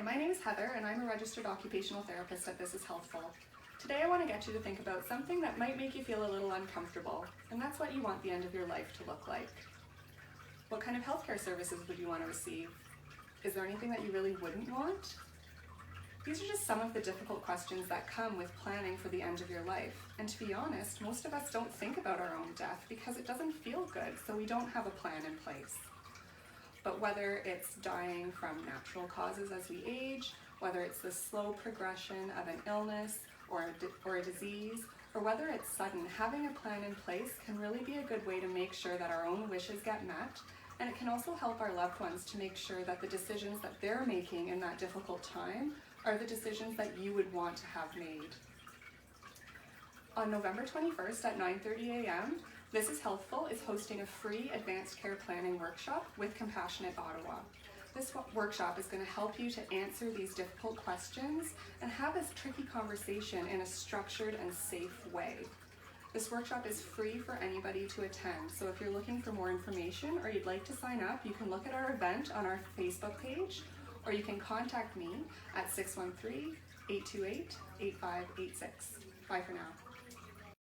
Hi, my name is Heather and I'm a registered occupational therapist at This Is Healthful. Today I want to get you to think about something that might make you feel a little uncomfortable, and that's what you want the end of your life to look like. What kind of healthcare services would you want to receive? Is there anything that you really wouldn't want? These are just some of the difficult questions that come with planning for the end of your life. And to be honest, most of us don't think about our own death because it doesn't feel good, so we don't have a plan in place. But whether it's dying from natural causes as we age, whether it's the slow progression of an illness or a disease, or whether it's sudden, having a plan in place can really be a good way to make sure that our own wishes get met, and it can also help our loved ones to make sure that the decisions that they're making in that difficult time are the decisions that you would want to have made. On November 21st at 9:30 a.m., This Is Healthful is hosting a free advanced care planning workshop with Compassionate Ottawa. This workshop is going to help you to answer these difficult questions and have this tricky conversation in a structured and safe way. This workshop is free for anybody to attend, so if you're looking for more information or you'd like to sign up, you can look at our event on our Facebook page, or you can contact me at 613-828-8586. Bye for now.